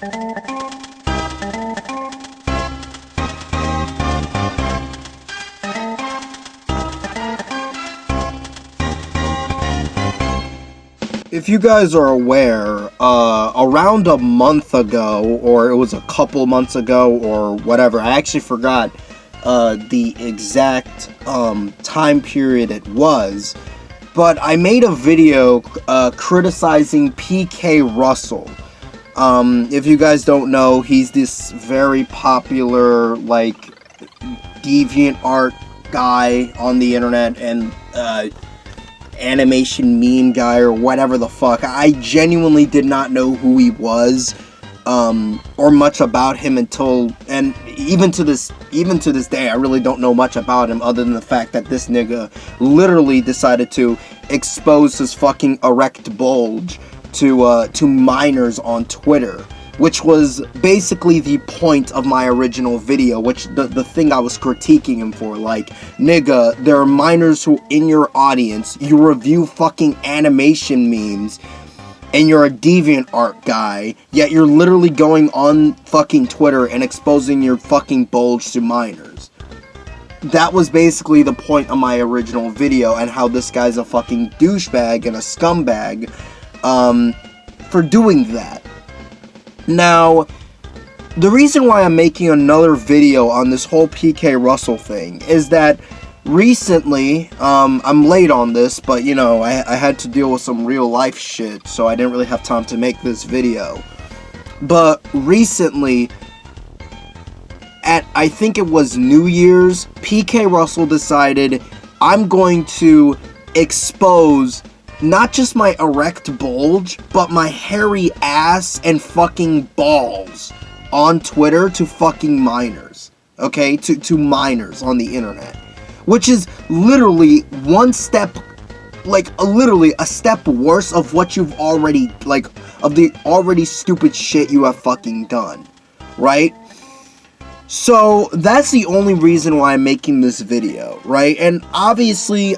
If you guys are aware, around a month ago, or it was a couple months ago, or whatever, I actually forgot the exact time period it was, but I made a video criticizing Pkrussl. If you guys don't know, he's this very popular, like, deviant art guy on the internet, and animation meme guy, or whatever the fuck. I genuinely did not know who he was, or much about him until, and even to this day, I really don't know much about him other than the fact that this nigga literally decided to expose his fucking erect bulge to minors on Twitter, which was basically the point of my original video, which the thing I was critiquing him for. Like, nigga, there are minors who in your audience, you review fucking animation memes, and you're a deviant art guy, yet you're literally going on fucking Twitter and exposing your fucking bulge to minors. That was basically the point of my original video, and how this guy's a fucking douchebag and a scumbag for doing that. Now, the reason why I'm making another video on this whole Pkrussl thing is that recently, I'm late on this, but you know, I had to deal with some real life shit, so I didn't really have time to make this video. But recently, at I think it was New Year's, Pkrussl decided I'm going to expose not just my erect bulge, but my hairy ass and fucking balls on Twitter to fucking minors. Okay? To minors on the internet. Which is literally one step, like, literally a step worse of what you've already, like, of the already stupid shit you have fucking done. Right? So, that's the only reason why I'm making this video, right? And obviously,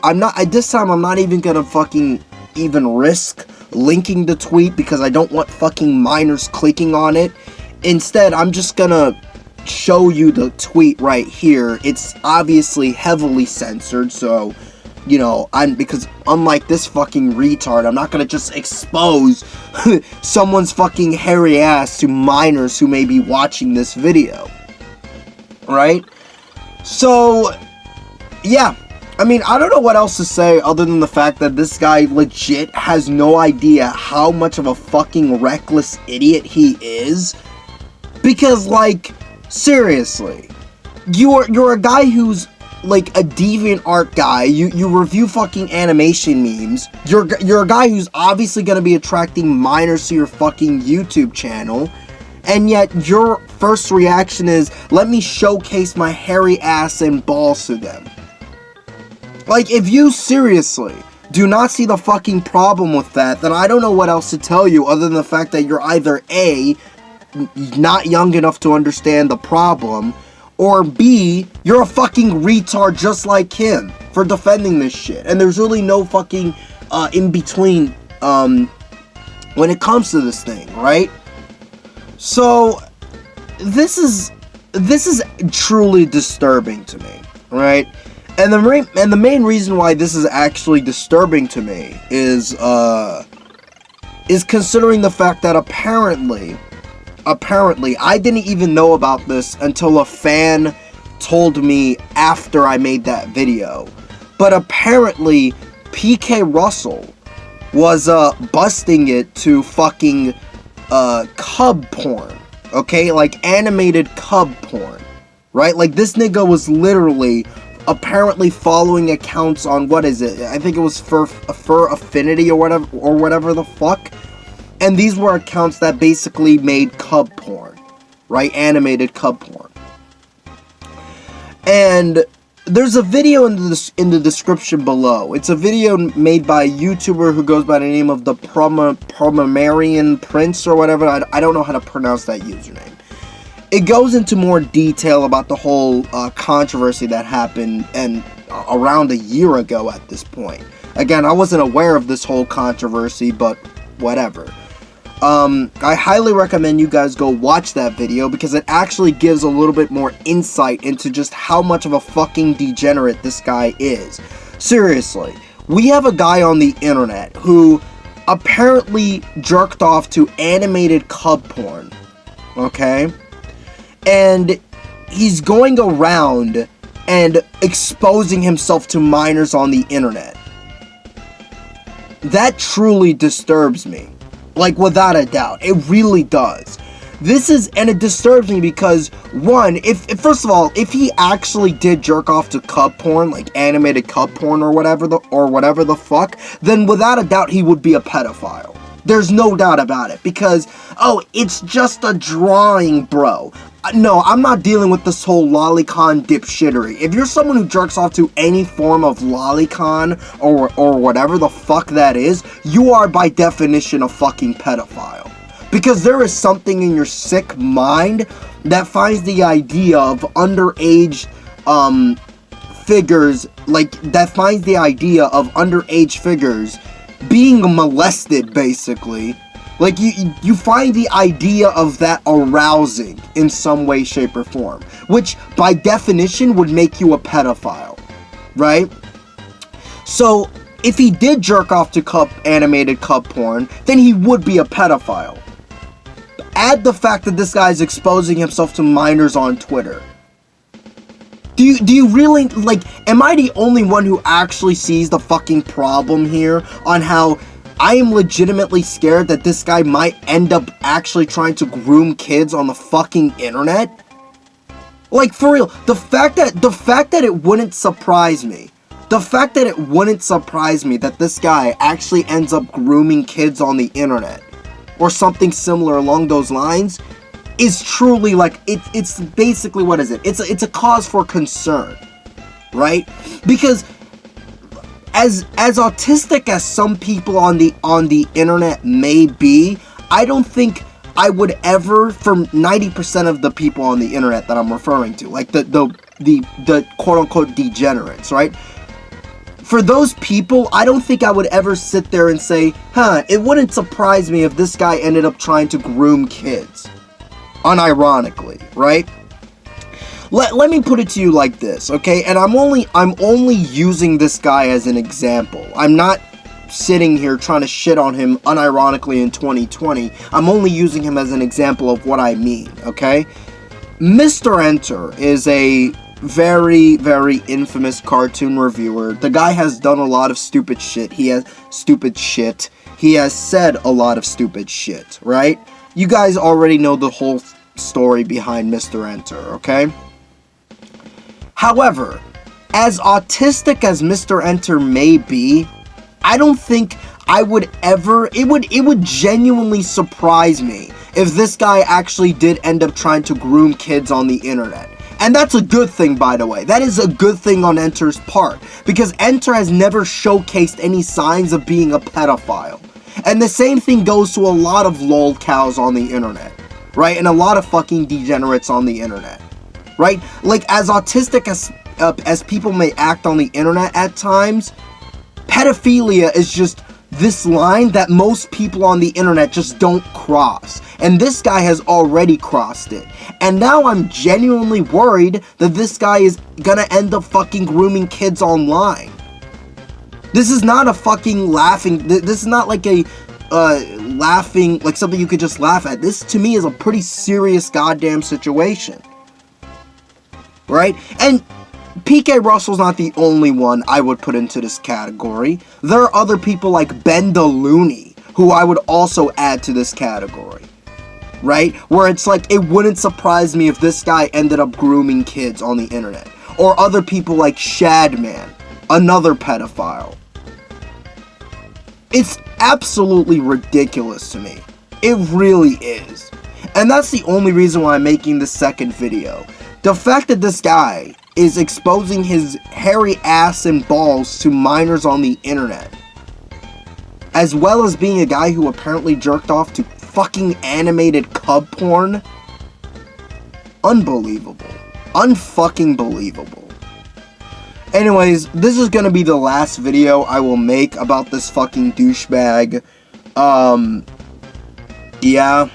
this time I'm not even gonna fucking even risk linking the tweet, because I don't want fucking minors clicking on it. Instead, I'm just gonna show you the tweet right here. It's obviously heavily censored, so, you know, because unlike this fucking retard, I'm not gonna just expose someone's fucking hairy ass to minors who may be watching this video. Right? So, yeah. I mean, I don't know what else to say other than the fact that this guy legit has no idea how much of a fucking reckless idiot he is. Because, like, seriously, you're a guy who's, like, a deviant art guy. You review fucking animation memes. You're a guy who's obviously gonna be attracting minors to your fucking YouTube channel. And yet, your first reaction is, let me showcase my hairy ass and balls to them. Like, if you seriously do not see the fucking problem with that, then I don't know what else to tell you other than the fact that you're either A, not young enough to understand the problem, or B, you're a fucking retard just like him for defending this shit. And there's really no fucking in between when it comes to this thing, right? So, this is truly disturbing to me, right? And the main reason why this is actually disturbing to me is considering the fact that apparently, I didn't even know about this until a fan told me after I made that video. But apparently, Pkrussl was busting it to fucking cub porn, okay? Like animated cub porn, right? Like this nigga was literally apparently following accounts on, what is it? I think it was Fur Affinity or whatever the fuck. And these were accounts that basically made cub porn, right? Animated cub porn. And there's a video in the description below. It's a video made by a YouTuber who goes by the name of the Promamarian Prince or whatever. I don't know how to pronounce that username. It goes into more detail about the whole controversy that happened and around a year ago at this point. Again, I wasn't aware of this whole controversy, but whatever. I highly recommend you guys go watch that video because it actually gives a little bit more insight into just how much of a fucking degenerate this guy is. Seriously, we have a guy on the internet who apparently jerked off to animated cub porn, okay? And he's going around and exposing himself to minors on the internet. That truly disturbs me. Like, without a doubt. It really does. And it disturbs me because, one, first of all, if he actually did jerk off to cub porn, like animated cub porn or whatever the fuck, then without a doubt he would be a pedophile. There's no doubt about it. Because, oh, it's just a drawing, bro. No, I'm not dealing with this whole lolicon dipshittery. If you're someone who jerks off to any form of lolicon or whatever the fuck that is, you are by definition a fucking pedophile. Because there is something in your sick mind that finds the idea of underage figures, being molested, basically. Like, you find the idea of that arousing in some way, shape, or form. Which, by definition, would make you a pedophile. Right? So, if he did jerk off to animated cub porn, then he would be a pedophile. Add the fact that this guy is exposing himself to minors on Twitter. Do you really, like, am I the only one who actually sees the fucking problem here on how I am legitimately scared that this guy might end up actually trying to groom kids on the fucking internet? Like, for real, the fact that it wouldn't surprise me, that this guy actually ends up grooming kids on the internet, or something similar along those lines, is truly, like, it's basically, what is it? It's a cause for concern, right? Because as autistic as some people on the internet may be, I don't think I would ever, for 90% of the people on the internet that I'm referring to, like the quote-unquote degenerates, right? For those people, I don't think I would ever sit there and say, it wouldn't surprise me if this guy ended up trying to groom kids. Unironically, right? Let me put it to you like this, okay? And I'm only using this guy as an example. I'm not sitting here trying to shit on him unironically in 2020. I'm only using him as an example of what I mean, okay? Mr. Enter is a very, very infamous cartoon reviewer. The guy has done a lot of stupid shit. He has said a lot of stupid shit, right? You guys already know the whole story behind Mr. Enter, okay? However, as autistic as Mr. Enter may be, I don't think I would ever, it would genuinely surprise me if this guy actually did end up trying to groom kids on the internet. And that's a good thing, by the way. That is a good thing on Enter's part, because Enter has never showcased any signs of being a pedophile. And the same thing goes to a lot of lol cows on the internet, right? And a lot of fucking degenerates on the internet, right? Like, as autistic as people may act on the internet at times, pedophilia is just this line that most people on the internet just don't cross. And this guy has already crossed it. And now I'm genuinely worried that this guy is gonna end up fucking grooming kids online. This is not a fucking laughing, this is not like a laughing, like something you could just laugh at. This, to me, is a pretty serious goddamn situation. Right? And Pkrussl's not the only one I would put into this category. There are other people like Ben the Looney, who I would also add to this category. Right? Where it's like, it wouldn't surprise me if this guy ended up grooming kids on the internet. Or other people like Shadman, another pedophile. It's absolutely ridiculous to me. It really is. And that's the only reason why I'm making this second video. The fact that this guy is exposing his hairy ass and balls to minors on the internet, as well as being a guy who apparently jerked off to fucking animated cub porn, unbelievable. Unfucking believable. Anyways, this is gonna be the last video I will make about this fucking douchebag. Yeah,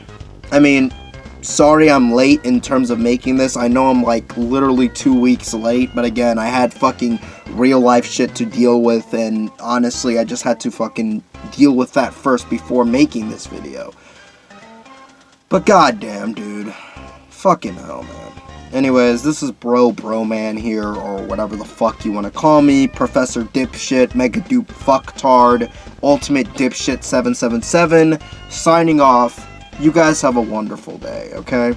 I mean, sorry I'm late in terms of making this. I know I'm like literally 2 weeks late, but again, I had fucking real life shit to deal with, and honestly, I just had to fucking deal with that first before making this video. But goddamn, dude. Fucking hell, man. Anyways, this is Bro Man here, or whatever the fuck you want to call me. Professor Dipshit, Mega Dupe Fucktard, Ultimate Dipshit 777, signing off. You guys have a wonderful day, okay?